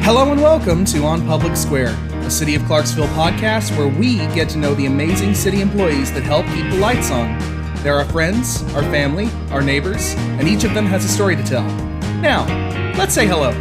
Hello and welcome to On Public Square, a City of Clarksville podcast where we get to know the amazing city employees that help keep the lights on. They're our friends, our family, our neighbors, and each of them has a story to tell. Now, let's say hello.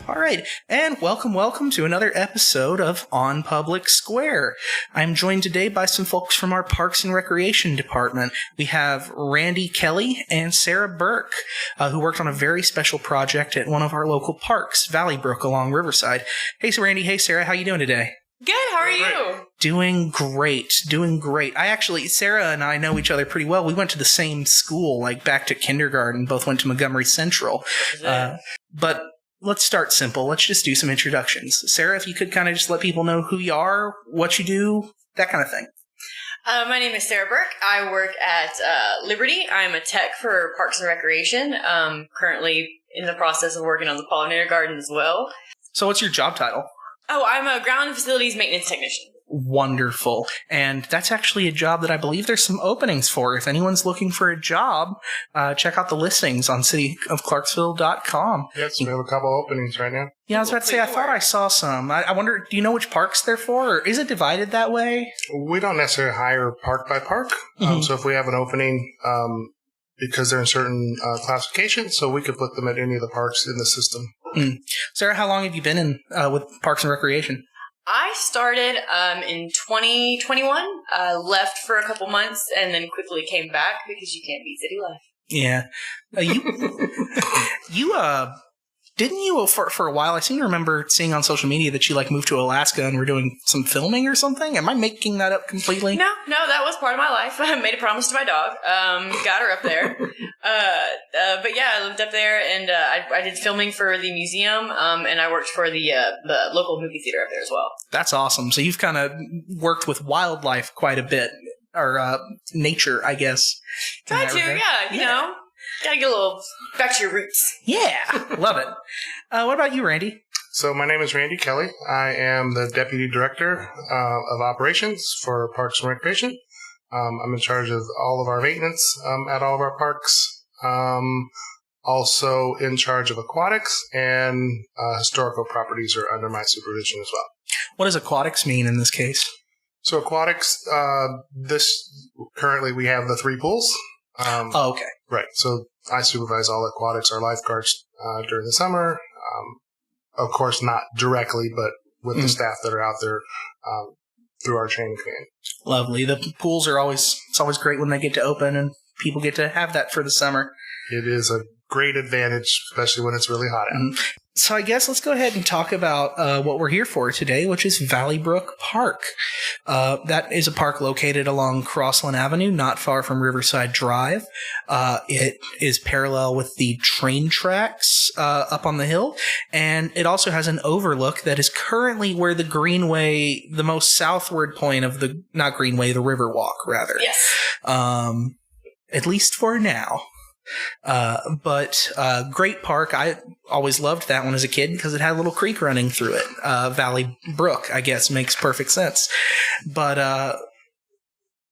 All right, and welcome to another episode of On Public Square. I'm joined today by some folks from our Parks and Recreation Department. We have Randy Kelly and Sarah Burke, who worked on a very special project at one of our local parks, Valley Brook along Riverside. Hey, so Randy. Hey, Sarah. How you doing today? Good. How are you? Doing great. Sarah and I know each other pretty well. We went to the same school, like back to kindergarten. Both went to Montgomery Central. But let's start simple. Let's just do some introductions. Sarah, if you could kind of just let people know who you are, what you do, that kind of thing. My name is Sarah Burke. I work at Liberty. I'm a tech for Parks and Recreation. Currently in the process of working on the Pollinator garden as well. So what's your job title? Oh, I'm a ground facilities maintenance technician. Wonderful. And that's actually a job that I believe there's some openings for. If anyone's looking for a job, check out the listings on cityofclarksville.com. Yes, we have a couple openings right now. Yeah, I was about to say, I thought I saw some. I wonder, do you know which parks they're for, or is it divided that way? We don't necessarily hire park by park. So if we have an opening, because they're in certain classifications, so we could put them at any of the parks in the system. Sarah, how long have you been in with Parks and Recreation? I started in 2021, left for a couple months, and then quickly came back because you can't beat city life. Yeah. Didn't you, for a while, I seem to remember seeing on social media that you, moved to Alaska and were doing some filming or something? Am I making that up completely? No, that was part of my life. I made a promise to my dog. Got her up there. But yeah, I lived up there, and I did filming for the museum, and I worked for the local movie theater up there as well. That's awesome. So you've kind of worked with wildlife quite a bit, or nature, I guess. Try to, yeah, you know. Gotta get a little back to your roots. Yeah, love it. What about you, Randy? So my name is Randy Kelly. I am the Deputy Director of Operations for Parks and Recreation. I'm in charge of all of our maintenance at all of our parks. Also in charge of aquatics, and historical properties are under my supervision as well. What does aquatics mean in this case? So aquatics, currently we have the 3 pools. Okay. Right. So I supervise all aquatics, our lifeguards during the summer. Of course, not directly, but with the staff that are out there through our chain of command. Lovely. The pools are it's always great when they get to open and people get to have that for the summer. It is a great advantage, especially when it's really hot out. So I guess let's go ahead and talk about what we're here for today, which is Valley Brook Park. That is a park located along Crossland Avenue, not far from Riverside Drive. It is parallel with the train tracks up on the hill, and it also has an overlook that is currently where the Greenway, the most southward point of the, not Greenway, the Riverwalk, rather. Yes. At least for now. But great park. I always loved that one as a kid because it had a little creek running through it. Valley Brook, I guess, makes perfect sense. But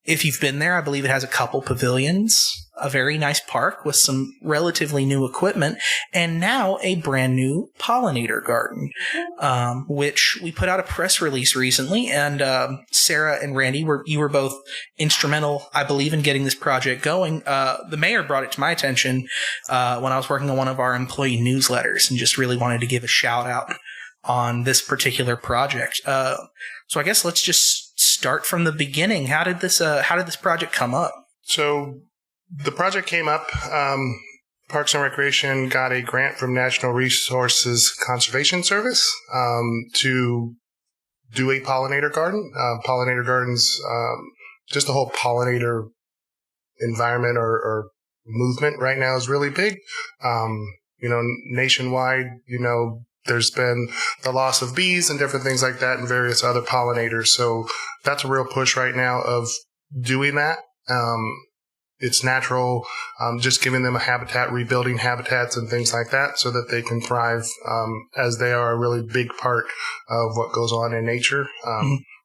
if you've been there, I believe it has a couple pavilions, a very nice park with some relatively new equipment, and now a brand new pollinator garden, which we put out a press release recently. And Sarah and Randy, you were both instrumental, I believe, in getting this project going. The mayor brought it to my attention when I was working on one of our employee newsletters, and just really wanted to give a shout out on this particular project. So I guess let's just start from the beginning. How did this project come up? So the project came up. Parks and Recreation got a grant from National Resources Conservation Service to do a pollinator garden. Pollinator gardens, just the whole pollinator environment or movement right now is really big. Nationwide, there's been the loss of bees and different things like that and various other pollinators. So that's a real push right now of doing that. it's natural, just giving them a habitat, rebuilding habitats and things like that so that they can thrive, as they are a really big part of what goes on in nature.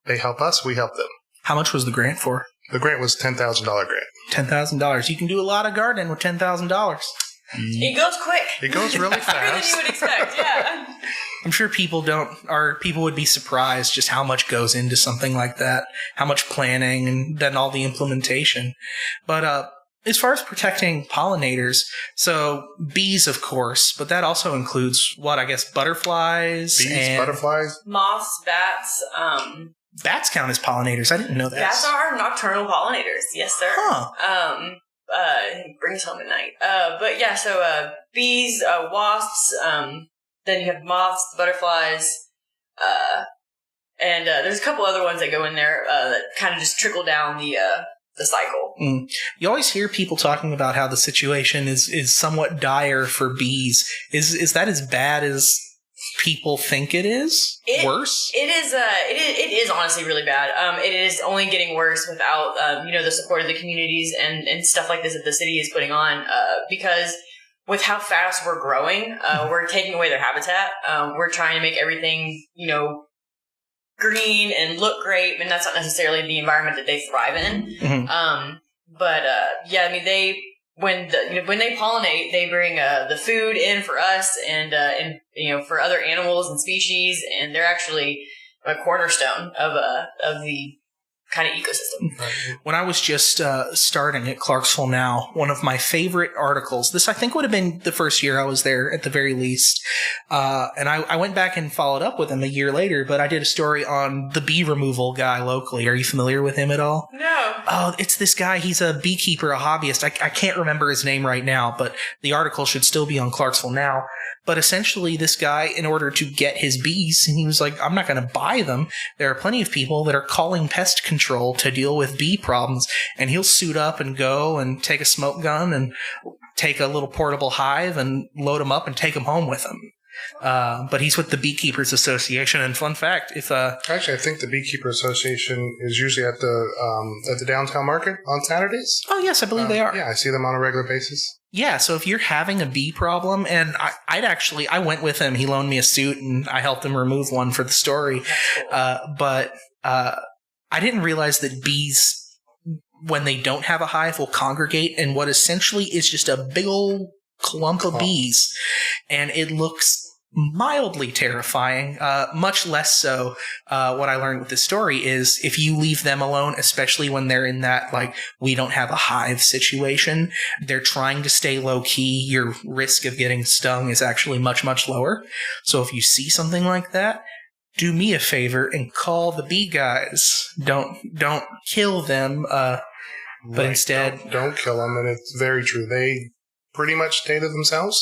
They help us, we help them. How much was the grant for? The grant was $10,000 grant. $10,000. You can do a lot of gardening with $10,000. It goes quick. It goes really Quicker than fast. you would expect, yeah. I'm sure people would be surprised just how much goes into something like that, how much planning and then all the implementation. But as far as protecting pollinators, so bees, of course, but that also includes butterflies, Bees, butterflies. Moths, bats. Bats count as pollinators. I didn't know that. Bats are nocturnal pollinators. Yes, sir. Huh. Bring us home at night. But yeah, so bees, wasps. Then you have moths, butterflies, and there's a couple other ones that go in there that kind of just trickle down the cycle. You always hear people talking about how the situation is somewhat dire for bees. Is that as bad as people think it is? Worse? It is. It is honestly really bad. It is only getting worse without the support of the communities and stuff like this that the city is putting on. Because with how fast we're growing, we're taking away their habitat. We're trying to make everything green and look great, and that's not necessarily the environment that they thrive in. But yeah, I mean when they pollinate, they bring the food in for us and for other animals and species, and they're actually a cornerstone of the kind of ecosystem. When I was just starting at Clarksville Now, one of my favorite articles, this I think would have been the first year I was there at the very least, and I went back and followed up with him a year later, but I did a story on the bee removal guy locally. Are you familiar with him at all? No. Oh, it's this guy. He's a beekeeper, a hobbyist. I can't remember his name right now, but the article should still be on Clarksville Now. But essentially, this guy, in order to get his bees, and he was like, I'm not going to buy them. There are plenty of people that are calling pest control to deal with bee problems. And he'll suit up and go and take a smoke gun and take a little portable hive and load them up and take them home with him. But he's with the Beekeepers Association. And fun fact, Actually, I think the Beekeeper Association is usually at the downtown market on Saturdays. Oh, yes, I believe they are. Yeah, I see them on a regular basis. Yeah, so if you're having a bee problem, and I went with him. He loaned me a suit, and I helped him remove one for the story. But I didn't realize that bees, when they don't have a hive, will congregate in what essentially is just a big old clump of bees. And it looks mildly terrifying, much less so. What I learned with this story is if you leave them alone, especially when they're in that, we don't have a hive situation, they're trying to stay low key, your risk of getting stung is actually much, much lower. So if you see something like that, do me a favor and call the bee guys. Don't kill them, but instead... Don't kill them, and it's very true. They pretty much stay to themselves.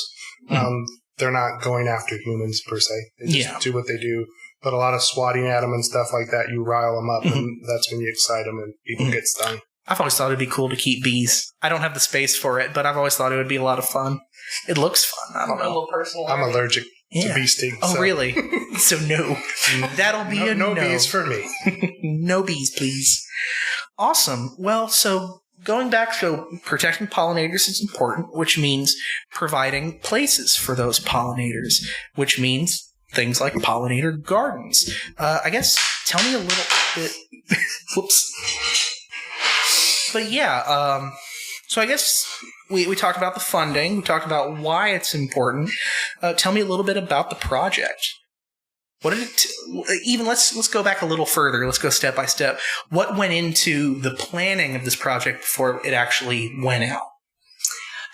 They're not going after humans, per se. They just do what they do. But a lot of swatting at them and stuff like that, you rile them up, and that's when you excite them and people get stung. I've always thought it'd be cool to keep bees. I don't have the space for it, but I've always thought it would be a lot of fun. It looks fun. I don't know. A little personal. I'm allergic to bee stings. Oh, really? So no. That'll be a no. No bees for me. No bees, please. Awesome. Well, so... going back, so protecting pollinators is important, which means providing places for those pollinators, which means things like pollinator gardens. I guess, tell me a little bit... Whoops. But yeah, so I guess we talked about the funding, we talked about why it's important. Tell me a little bit about the project. What did it let's go back a little further. Let's go step by step. What went into the planning of this project before it actually went out?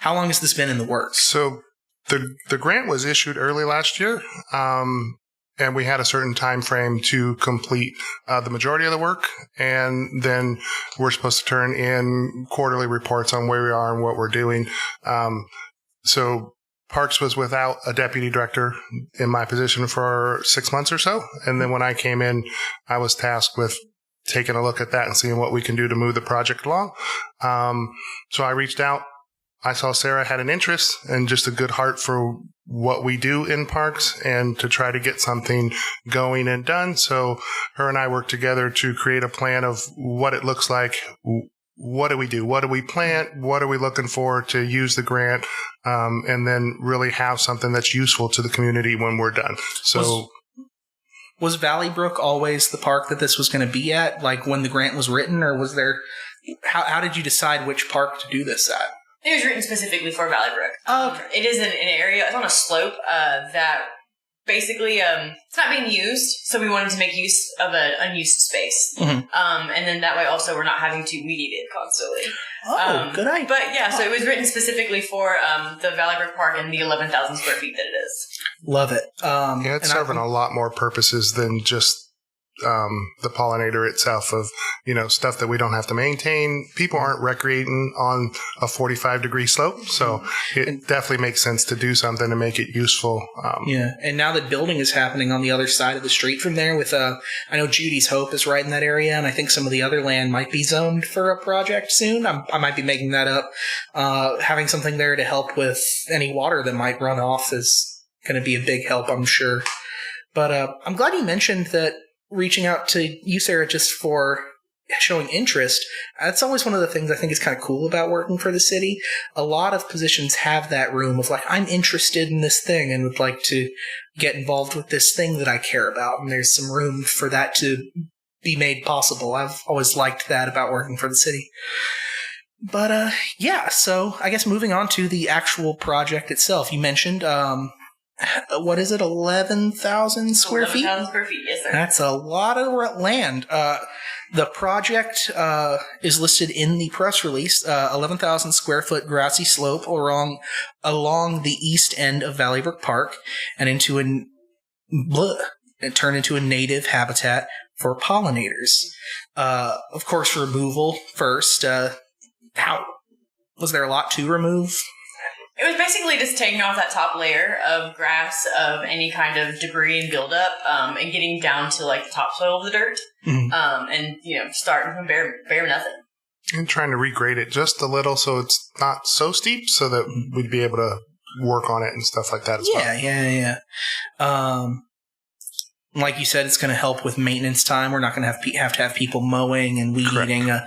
How long has this been in the works? So the grant was issued early last year, and we had a certain time frame to complete the majority of the work, and then we're supposed to turn in quarterly reports on where we are and what we're doing. So Parks was without a deputy director in my position for 6 months or so. And then when I came in, I was tasked with taking a look at that and seeing what we can do to move the project along. So I reached out. I saw Sarah had an interest and just a good heart for what we do in parks and to try to get something going and done. So her and I worked together to create a plan of what it looks like what do we do? What do we plant? What are we looking for to use the grant? And then really have something that's useful to the community when we're done. So was Valley Brook always the park that this was going to be at, like when the grant was written, or was there, how did you decide which park to do this at? It was written specifically for Valley Brook. Okay. It is an area, it's on a slope that basically it's not being used, so we wanted to make use of an unused space. And then that way also we're not having to weed eat it constantly. Good idea. But yeah, so it was written specifically for the Valley Brook Park and the 11,000 square feet that it is. Love it. It's serving a lot more purposes than just the pollinator itself of, stuff that we don't have to maintain. People aren't recreating on a 45-degree slope, so it definitely makes sense to do something to make it useful. And now that building is happening on the other side of the street from there with, I know Judy's Hope is right in that area, and I think some of the other land might be zoned for a project soon. I might be making that up. Having something there to help with any water that might run off is going to be a big help, I'm sure. But I'm glad you mentioned that reaching out to you, Sarah, just for showing interest. That's always one of the things I think is kind of cool about working for the city. A lot of positions have that room of like, I'm interested in this thing and would like to get involved with this thing that I care about. And there's some room for that to be made possible. I've always liked that about working for the city. But so I guess moving on to the actual project itself. You mentioned what is it, 11,000 square feet? 11,000 square feet, yes, sir. That's a lot of land. The project is listed in the press release, 11,000 square foot grassy slope along the east end of Valley Brook Park and turn into a native habitat for pollinators. Of course, removal first. How was there a lot to remove? It was basically just taking off that top layer of grass, of any kind of debris and buildup, and getting down to like the topsoil of the dirt, and starting from bare nothing. And trying to regrade it just a little so it's not so steep, so that we'd be able to work on it and stuff like that as well. Yeah. Like you said, it's going to help with maintenance time. We're not going to have to have people mowing and weed eating a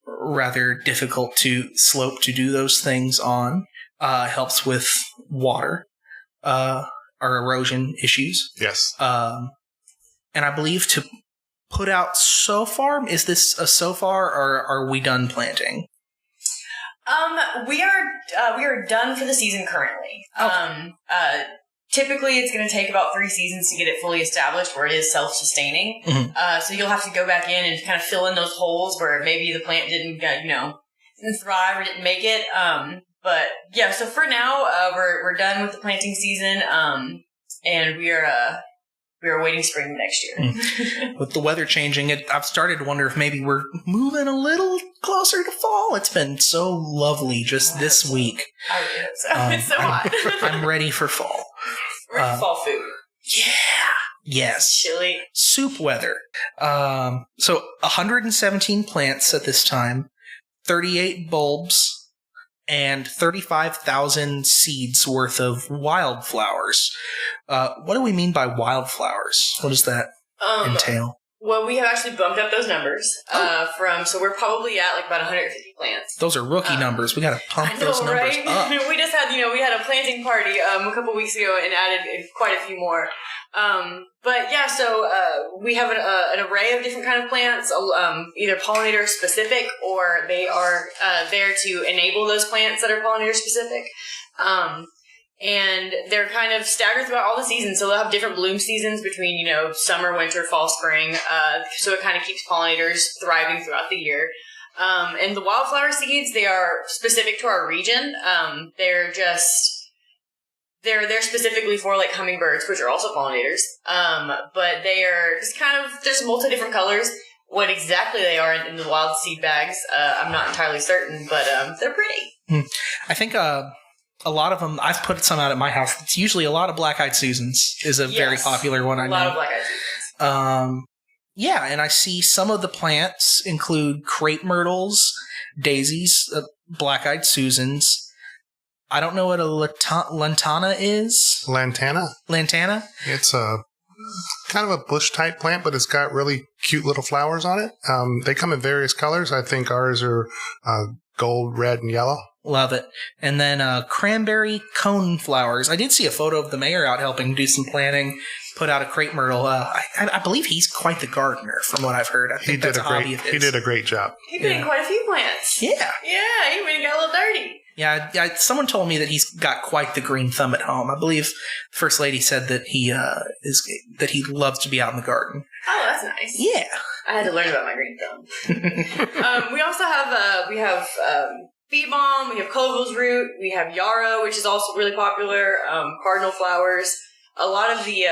rather difficult slope to do those things on. Helps with water, or erosion issues. Yes. And I believe to put out SoFar, is this a SoFar or are we done planting? We are done for the season currently. Okay. Typically it's going to take about 3 seasons to get it fully established where it is self-sustaining. So you'll have to go back in and kind of fill in those holes where maybe the plant didn't thrive or didn't make it. But yeah, so for now, we're done with the planting season, and we are waiting spring next year. With the weather changing, I've started to wonder if maybe we're moving a little closer to fall. It's been so lovely just this week. It's so hot. I'm ready for fall. Ready for fall food. Yeah. Yes. Chili. Soup weather. So 117 plants at this time, 38 bulbs, and 35,000 seeds worth of wildflowers. What do we mean by wildflowers? What does that entail? Well, we have actually bumped up those numbers so we're probably at like about 150 plants. Those are rookie numbers. We got to pump those numbers up. We just had, we had a planting party a couple weeks ago and added quite a few more. But yeah, so we have an array of different kind of plants, either pollinator specific or they are there to enable those plants that are pollinator specific. And they're kind of staggered throughout all the seasons. So they'll have different bloom seasons between, summer, winter, fall, spring. So it kind of keeps pollinators thriving throughout the year. And the wildflower seeds, they are specific to our region. They're specifically for like hummingbirds, which are also pollinators. But they are just kind of, there's multi different colors. What exactly they are in the wild seed bags, I'm not entirely certain, but they're pretty. I think a lot of them, I've put some out at my house. It's usually a lot of black-eyed Susans is a very popular one. I know. A lot of black-eyed Susans. Yeah, and I see some of the plants include crepe myrtles, daisies, black-eyed Susans. I don't know what a lantana is. Lantana? Lantana? It's a kind of a bush type plant, but it's got really cute little flowers on it. They come in various colors. I think ours are gold, red, and yellow. Love it. And then cranberry cone flowers. I did see a photo of the mayor out helping do some planting, put out a crepe myrtle. I believe he's quite the gardener, from what I've heard. I think that's a hobby of his. He did a great job. He put in quite a few plants. Yeah. Yeah, he went and got a little dirty. Yeah, someone told me that he's got quite the green thumb at home. I believe First Lady said that he loves to be out in the garden. Oh, that's nice. Yeah. I had to learn about my green thumb. We also have bee balm, we have Colville's root, we have yarrow, which is also really popular, cardinal flowers. A lot of the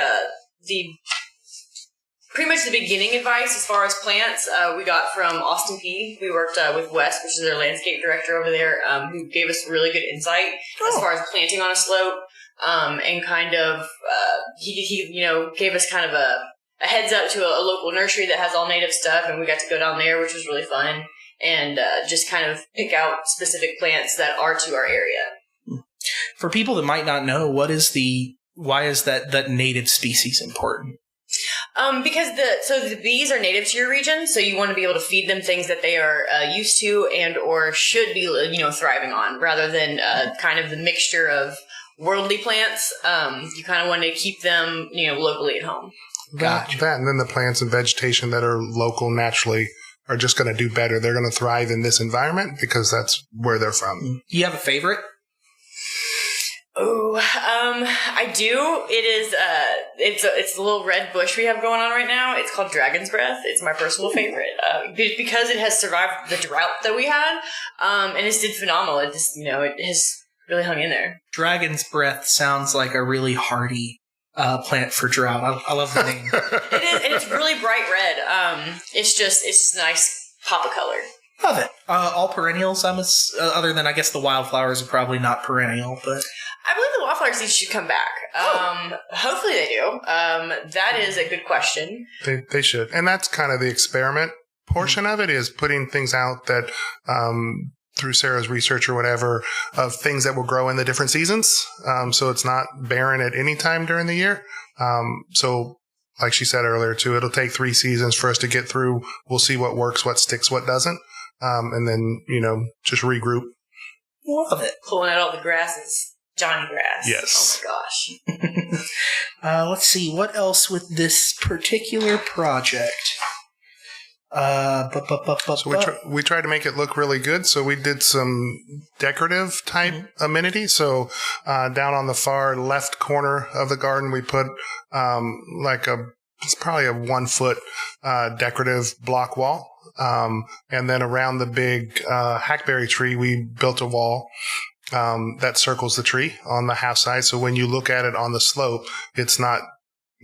pretty much the beginning advice as far as plants we got from Austin P. We worked with Wes, which is their landscape director over there, who gave us really good insight as far as planting on a slope, and kind of he gave us kind of a heads up to a local nursery that has all native stuff, and we got to go down there, which was really fun. And just kind of pick out specific plants that are to our area. For people that might not know, why is that native species important? Because the bees are native to your region, so you want to be able to feed them things that they are used to and or should be thriving on, rather than kind of the mixture of worldly plants. You kind of want to keep them locally at home. That and then the plants and vegetation that are local naturally are just going to do better. They're going to thrive in this environment because that's where they're from. You have a favorite? Oh, I do. It is, it's a little red bush we have going on right now. It's called Dragon's Breath. It's my personal favorite, because it has survived the drought that we had, and it's did phenomenal. It just, it has really hung in there. Dragon's Breath sounds like a really hardy plant for drought. I love the name. It is, and it's really bright red. It's just a nice pop of color. Love it. All perennials, other than I guess the wildflowers are probably not perennial, but I believe the wildflower seeds should come back. Hopefully they do. That is a good question. They should. And that's kind of the experiment portion of it, is putting things out that through Sarah's research or whatever, of things that will grow in the different seasons. So it's not barren at any time during the year. So like she said earlier too, it'll take 3 seasons for us to get through. We'll see what works, what sticks, what doesn't. And then, just regroup. Love it. Pulling out all the grasses. Johnny grass. Yes. Oh my gosh. Let's see. What else with this particular project? So we tried to make it look really good. So we did some decorative type amenity. So down on the far left corner of the garden, we put it's probably a 1 foot decorative block wall. And then around the big hackberry tree, we built a wall that circles the tree on the half side. So when you look at it on the slope, it's not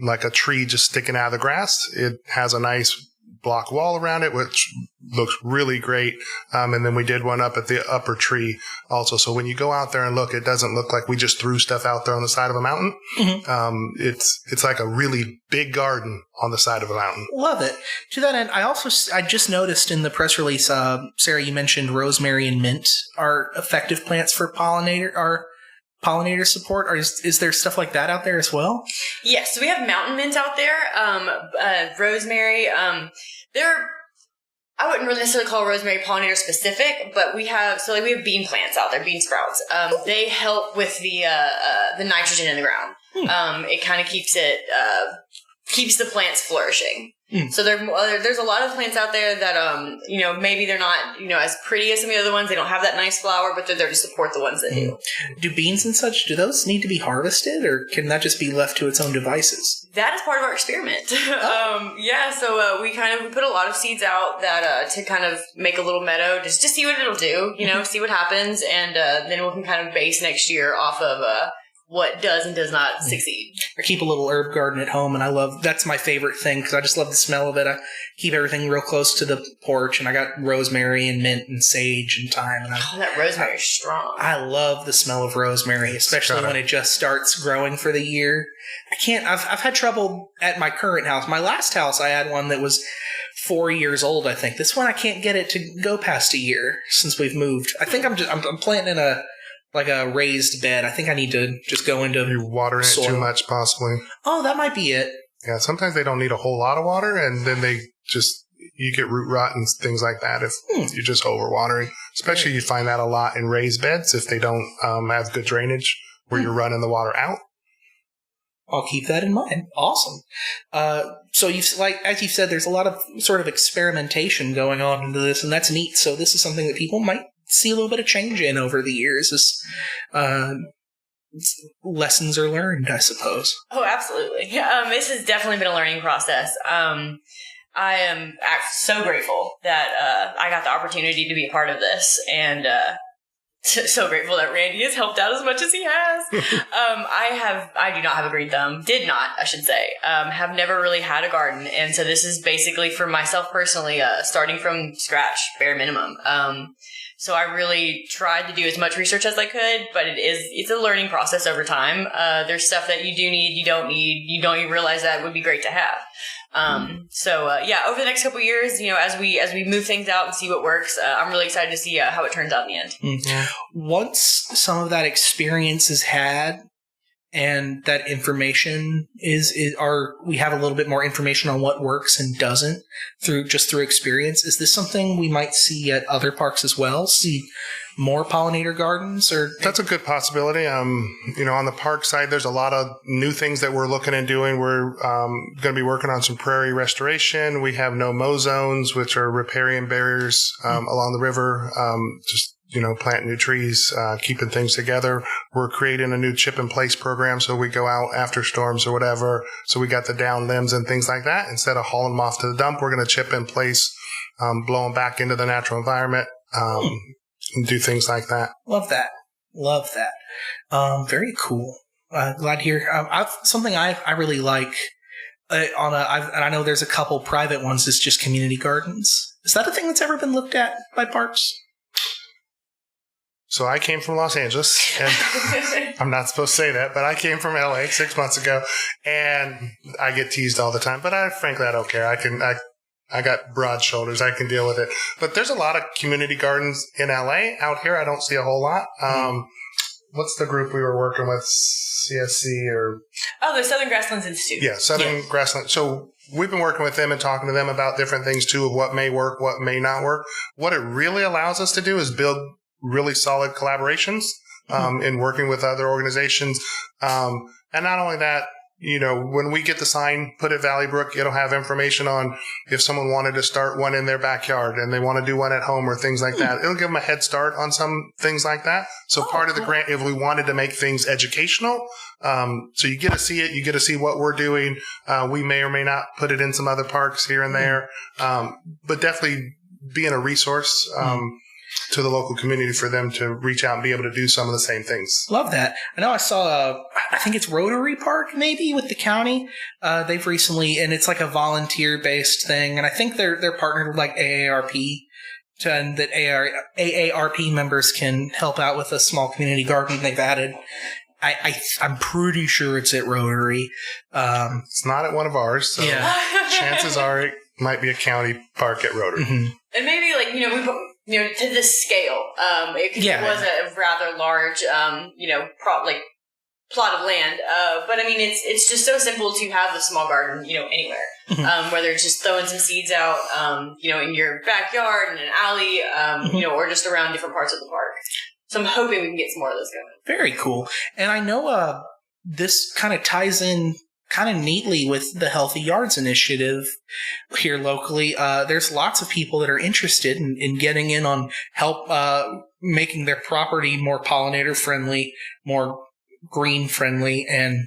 like a tree just sticking out of the grass. It has a nice block wall around it, which looks really great. And then we did one up at the upper tree also. So when you go out there and look, it doesn't look like we just threw stuff out there on the side of a mountain. Mm-hmm. It's like a really big garden on the side of a mountain. Love it. To that end, I just noticed in the press release, Sarah, you mentioned rosemary and mint are effective plants for pollinator support. Or is there stuff like that out there as well? Yes, so we have mountain mint out there, rosemary. I wouldn't really necessarily call rosemary pollinator specific, but we have bean plants out there, bean sprouts. They help with the nitrogen in the ground. It kind of keeps the plants flourishing. So there's a lot of plants out there that maybe they're not as pretty as some of the other ones. They don't have that nice flower, but they're there to support the ones that do. Do beans and such, do those need to be harvested, or can that just be left to its own devices? That is part of our experiment. So we put a lot of seeds out that to kind of make a little meadow just to see what it'll do. See what happens, and then we can kind of base next year off of what does and does not succeed. I keep a little herb garden at home, and that's my favorite thing because I just love the smell of it. I keep everything real close to the porch, and I got rosemary and mint and sage and thyme. And that rosemary is strong. I love the smell of rosemary, especially when it just starts growing for the year. I've had trouble at my current house. My last house, I had one that was 4 years old, I think. This one, I can't get it to go past a year since we've moved. I think I'm planting in a raised bed. I think I need to just go into You're watering soil. it too much, possibly. Oh, that might be it. Yeah, sometimes they don't need a whole lot of water, and then you get root rot and things like that if you're just overwatering. Especially you find that a lot in raised beds if they don't have good drainage where you're running the water out. I'll keep that in mind. Awesome. So as you've said, there's a lot of sort of experimentation going on into this, and that's neat. So this is something that people might see a little bit of change in over the years as lessons are learned, I suppose. Oh, absolutely. This has definitely been a learning process. I am so grateful that I got the opportunity to be a part of this, and so grateful that Randy has helped out as much as he has. I do not have a green thumb. Did not, I should say. Have never really had a garden, and so this is basically for myself personally, starting from scratch, bare minimum. So I really tried to do as much research as I could, but it's a learning process over time. There's stuff that you do need, you don't need, you don't even realize that would be great to have. Over the next couple of years, as we move things out and see what works, I'm really excited to see how it turns out in the end. Mm-hmm. Once some of that experience is had and that information we have a little bit more information on what works and doesn't through experience. Is this something we might see at other parks as well? See more pollinator gardens? Or that's a good possibility. On the park side, there's a lot of new things that we're looking at doing. We're going to be working on some prairie restoration. We have no-mow zones, which are riparian barriers along the river. Planting new trees, keeping things together. We're creating a new chip in place program, so we go out after storms or whatever. So we got the down limbs and things like that. Instead of hauling them off to the dump, we're going to chip in place, blow them back into the natural environment, and do things like that. Love that. Very cool. Glad to hear. Something I really like. And I know there's a couple private ones. It's just community gardens. Is that a thing that's ever been looked at by parks? So I came from Los Angeles, and I'm not supposed to say that, but I came from LA 6 months ago, and I get teased all the time. But frankly, I don't care. I got broad shoulders. I can deal with it. But there's a lot of community gardens in LA. Out here, I don't see a whole lot. What's the group we were working with? CSC or? Oh, the Southern Grasslands Institute. Yeah, Southern Grasslands. So we've been working with them and talking to them about different things too, of what may work, what may not work. What it really allows us to do is build really solid collaborations in working with other organizations. And not only that, when we get the sign put at Valley Brook, it'll have information on if someone wanted to start one in their backyard and they want to do one at home or things like that. It'll give them a head start on some things like that. So part of the grant, if we wanted to make things educational, so you get to see it, you get to see what we're doing. We may or may not put it in some other parks here and there, but definitely being a resource to the local community for them to reach out and be able to do some of the same things. Love that. I know I saw, I think it's Rotary Park maybe with the county. They've recently, and it's like a volunteer-based thing, and I think they're partnered with like AARP, and that AARP members can help out with a small community garden they've added. I'm pretty sure it's at Rotary. It's not at one of ours, so chances are it might be a county park at Rotary. Mm-hmm. And maybe to this scale, it was a rather large, plot of land. But I mean, it's just so simple to have a small garden, anywhere. Mm-hmm. Whether it's just throwing some seeds out, in your backyard, in an alley, or just around different parts of the park. So I'm hoping we can get some more of those going. Very cool. And I know this kind of ties in kind of neatly with the Healthy Yards initiative here locally. There's lots of people that are interested in getting in on help making their property more pollinator friendly, more green friendly, and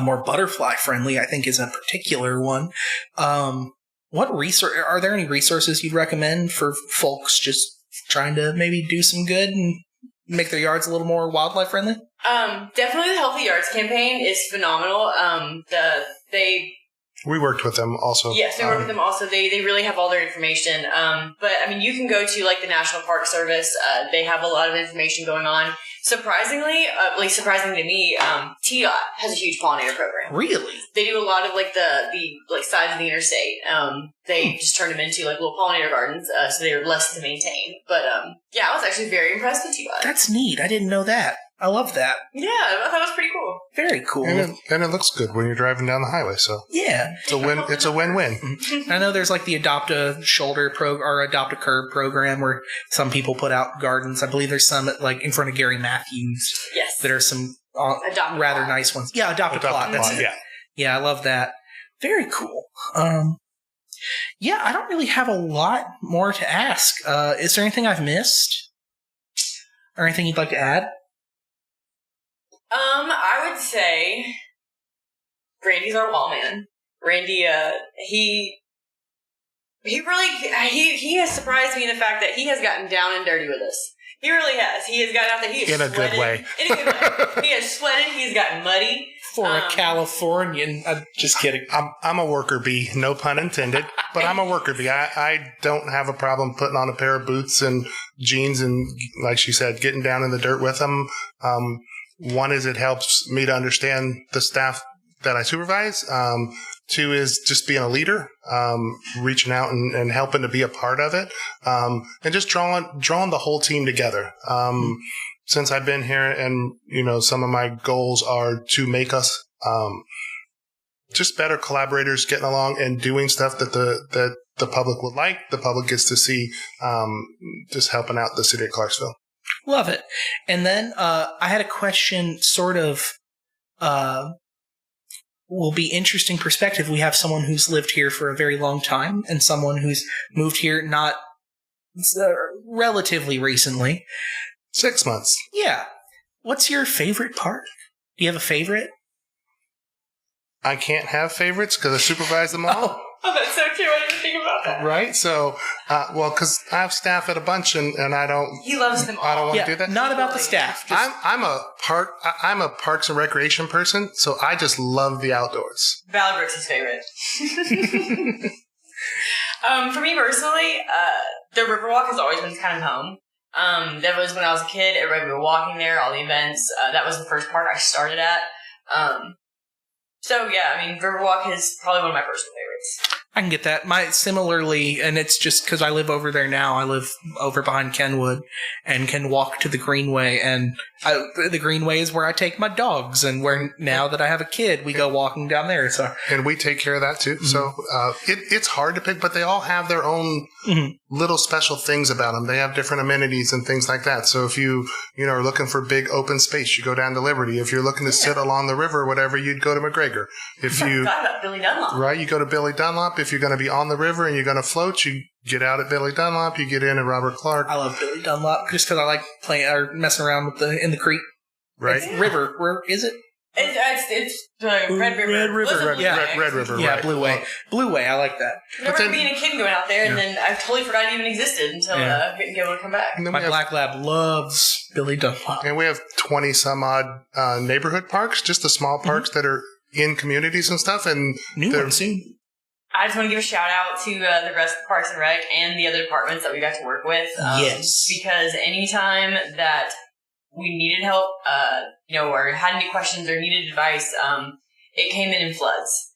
more butterfly friendly, I think is a particular one. Are there any resources you'd recommend for folks just trying to maybe do some good and make their yards a little more wildlife friendly? Definitely the Healthy Yards campaign is phenomenal. We worked with them also. Yes, we worked with them also. They really have all their information. But I mean, you can go to like the National Park Service. They have a lot of information going on. Surprisingly, at least surprising to me, TDOT has a huge pollinator program. Really? They do a lot of like the sides of the interstate. They just turn them into like little pollinator gardens, so they're less to maintain. But I was actually very impressed with TDOT. That's neat. I didn't know that. I love that. Yeah, I thought it was pretty cool. Very cool. And it looks good when you're driving down the highway. So yeah, it's a win. It's a win-win. I know there's like the Adopt a Shoulder or Adopt a Curb program where some people put out gardens. I believe there's some like in front of Gary Matthews. Yes. That are some Adopt rather Plot. nice ones. Yeah, Adopt a Plot. That's it. Yeah. Yeah, I love that. Very cool. Yeah, I don't really have a lot more to ask. Is there anything I've missed? Or anything you'd like to add? I would say Randy's our wall man. Randy, he has surprised me in the fact that he has gotten down and dirty with us. He really has. He has gotten out there. He has In a good sweated. way. In a good way. He has sweated. He's gotten muddy. For a Californian. I'm just kidding. I'm a worker bee, no pun intended, but I'm a worker bee. I don't have a problem putting on a pair of boots and jeans and, like she said, getting down in the dirt with them. One is it helps me to understand the staff that I supervise. Two is just being a leader, reaching out and helping to be a part of it, and just drawing the whole team together. Since I've been here, and some of my goals are to make us just better collaborators, getting along and doing stuff that the public would like. The public gets to see, just helping out the city of Clarksville. Love it. And then I had a question, sort of. Will be interesting perspective. We have someone who's lived here for a very long time and someone who's moved here not relatively recently. 6 months. Yeah. What's your favorite park? Do you have a favorite? I can't have favorites because I supervise them all. Oh, that's so cute. I didn't think about that. Right? So, because I have staff at a bunch and I don't... He loves them all. I don't want to do that. Not about the staff. I'm a parks and recreation person, so I just love the outdoors. Valley Brooks' his favorite. For me personally, the Riverwalk has always been kind of home. That was when I was a kid. Everybody would be walking there, all the events. That was the first park I started at. So yeah, I mean, Riverwalk is probably one of my personal favorites. I can get that. Similarly, and it's just because I live over there now. I live over behind Kenwood and can walk to the Greenway, and the Greenway is where I take my dogs, and where now that I have a kid, we go walking down there. So, and we take care of that too. Mm-hmm. So it's hard to pick, but they all have their own little special things about them. They have different amenities and things like that. So if you are looking for big open space, you go down to Liberty. If you're looking to sit along the river or whatever, you'd go to McGregor. If you forgot about Billy Dunlop. Right, you go to Billy Dunlop. If you're going to be on the river and you're going to float, you get out at Billy Dunlop. You get in at Robert Clark. I love Billy Dunlop just because I like playing or messing around with in the creek. Right, river. Where is it? It's Red River. Red River. Red River. Yeah, right. Blue Way. I like that. I remember being a kid and going out there, and then I totally forgot it even existed until getting able to come back. My black lab loves Billy Dunlop. And we have 20 some odd neighborhood parks, just the small parks that are in communities and stuff. And new one soon. I just want to give a shout out to the rest of Parks and Rec and the other departments that we got to work with. Yes. Because anytime that we needed help, or had any questions or needed advice, it came in floods.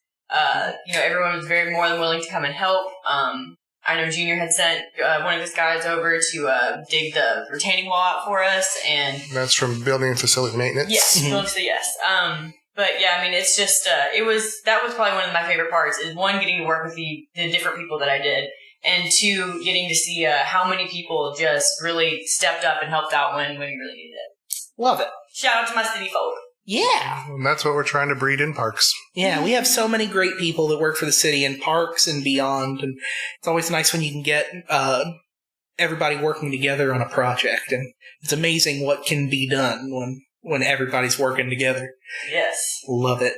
Everyone was very more than willing to come and help. I know Junior had sent one of his guys over to dig the retaining wall out for us, and that's from building and facility maintenance. Yes, yes. But yeah, I mean, it's just that was probably one of my favorite parts. Is one, getting to work with the different people that I did, and two, getting to see how many people just really stepped up and helped out when we really needed it. Love it. Shout out to my city folk. Yeah. And that's what we're trying to breed in parks. Yeah, we have so many great people that work for the city in parks and beyond, and it's always nice when you can get everybody working together on a project, and it's amazing what can be done when everybody's working together. Yes. Love it.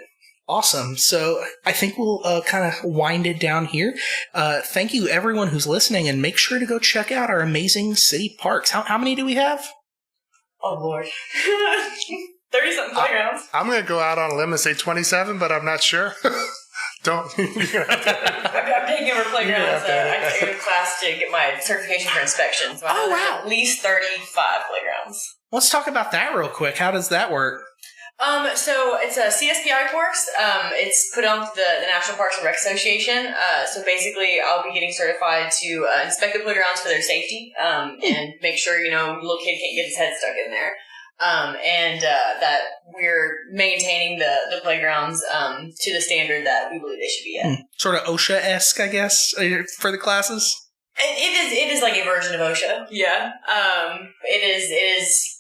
Awesome. So I think we'll kind of wind it down here. Thank you, everyone who's listening, and make sure to go check out our amazing city parks. How many do we have? Oh, Lord. 30-something playgrounds. I'm going to go out on a limb and say 27, but I'm not sure. Don't. I'm taking over playgrounds. I took a class to get my certification for inspection. So I have at least 35 playgrounds. Let's talk about that real quick. How does that work? So it's a CSPI course. It's put on the National Parks and Rec Association. So basically, I'll be getting certified to inspect the playgrounds for their safety and make sure, little kid can't get his head stuck in there. and that we're maintaining the playgrounds to the standard that we believe they should be at. Sort of OSHA-esque, I guess, for the classes. It is like a version of OSHA. Yeah. It is.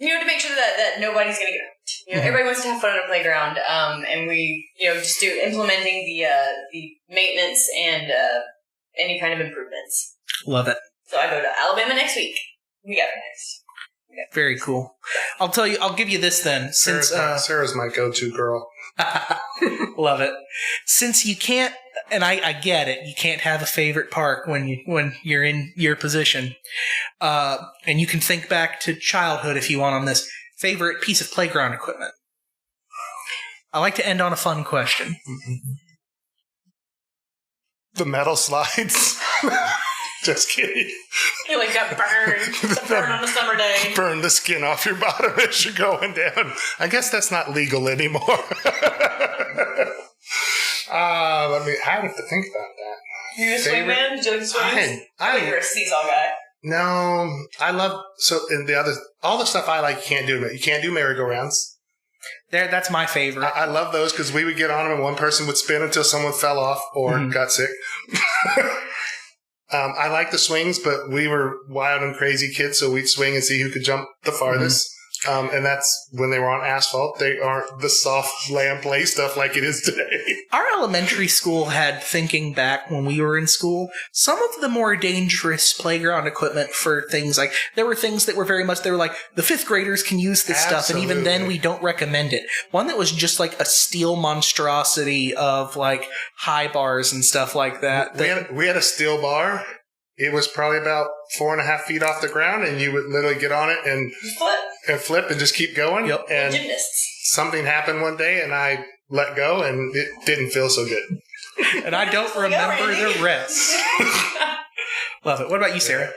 To make sure that nobody's going to get hurt. Everybody wants to have fun on a playground, and we, just implementing the maintenance and any kind of improvements. Love it. So I go to Alabama next week. We got it next. Okay. Very cool. I'll give you this then. Since Sarah's my go-to girl. Love it. Since you can't, and I get it, you can't have a favorite park when you're in your position, and you can think back to childhood if you want on this. Favorite piece of playground equipment? I like to end on a fun question. The metal slides. Just kidding. You got burned. Burn on a summer day. Burn the skin off your bottom as you're going down. I guess that's not legal anymore. I have to think about that. You're a swing man? Did you like to swing? You're a seesaw guy. No, I love all the stuff I like. You can't do. You can't do merry-go-rounds. That's my favorite. I love those because we would get on them and one person would spin until someone fell off or got sick. I like the swings, but we were wild and crazy kids, so we'd swing and see who could jump the farthest. And that's when they were on asphalt. They aren't the soft land play stuff like it is today. Our elementary school had, thinking back when we were in school, some of the more dangerous playground equipment for things like, there were things that were very much, they were like, the fifth graders can use this stuff, and even then we don't recommend it. One that was just like a steel monstrosity of like high bars and stuff like that. We had a steel bar. It was probably about 4.5 feet off the ground, and you would literally get on it and flip and just keep going. Yep. And gymnasts. Something happened one day, and I let go, and it didn't feel so good. And I don't remember the rest. Love it. What about you, Sarah?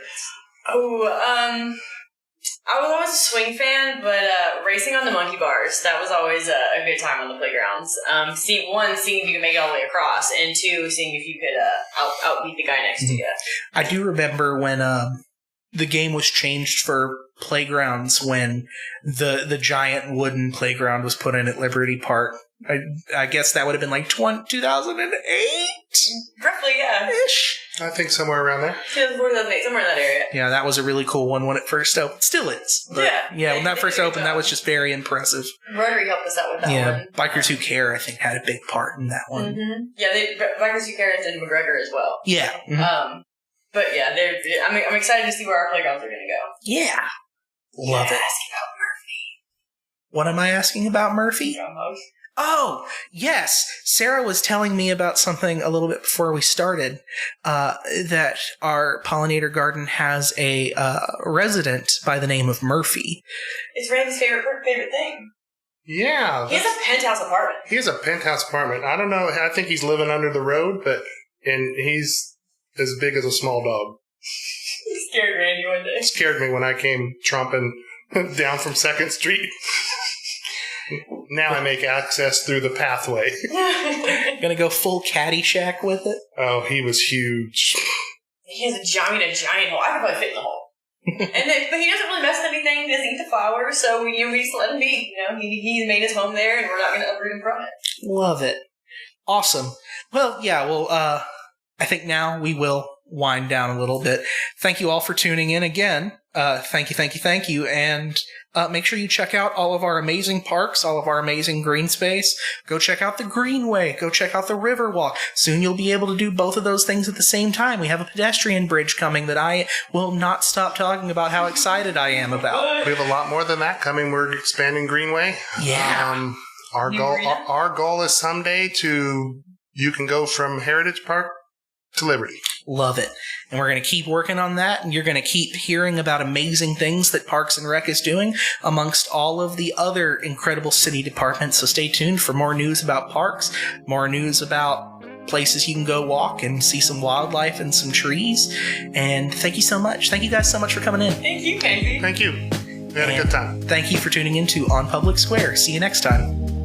I was always a swing fan, but racing on the monkey bars, that was always a good time on the playgrounds. Seeing if you could make it all the way across, and two, seeing if you could outbeat the guy next to you. I do remember when the game was changed for playgrounds when the giant wooden playground was put in at Liberty Park. I guess that would have been like 2008? Roughly, yeah. Ish. I think somewhere around there. 2008, somewhere in that area. Yeah, that was a really cool one when it first opened. Still is. But yeah, when that first opened, that was just very impressive. Rotary helped us out with that one. Yeah, Bikers Who Care, I think, had a big part in that one. Mm-hmm. Yeah, Bikers Who Care did McGregor as well. Yeah. Mm-hmm. But yeah, I'm excited to see where our playgrounds are going to go. Yeah. Love it. Asking about Murphy. What am I asking about Murphy? Oh, yes. Sarah was telling me about something a little bit before we started, that our pollinator garden has a resident by the name of Murphy. It's Randy's favorite thing. Yeah. He has a penthouse apartment. He has a penthouse apartment. I don't know. I think he's living under the road, and he's as big as a small dog. He scared Randy one day. Scared me when I came tromping down from 2nd Street. Now I make access through the pathway. Gonna go full Caddyshack with it? Oh, he was huge. He has a giant hole. I could probably fit in the hole. But he doesn't really mess with anything. He doesn't eat the flowers, so we just let him be. He's made his home there, and we're not going to uproot him from it. Love it. Awesome. Well, yeah, I think now we will wind down a little bit. Thank you all for tuning in again. Thank you. And make sure you check out all of our amazing parks, all of our amazing green space. Go check out the Greenway. Go check out the Riverwalk. Soon you'll be able to do both of those things at the same time. We have a pedestrian bridge coming that I will not stop talking about how excited I am about. We have a lot more than that coming. We're expanding Greenway. Yeah. Our goal is someday you can go from Heritage Park to Liberty. Love it. And we're going to keep working on that, and you're going to keep hearing about amazing things that Parks and Rec is doing amongst all of the other incredible city departments. So stay tuned for more news about parks, more news about places you can go walk and see some wildlife and some trees. And thank you so much. Thank you guys so much for coming in. Thank you, Casey. Thank you. We had a good time. Thank you for tuning in to On Public Square. See you next time.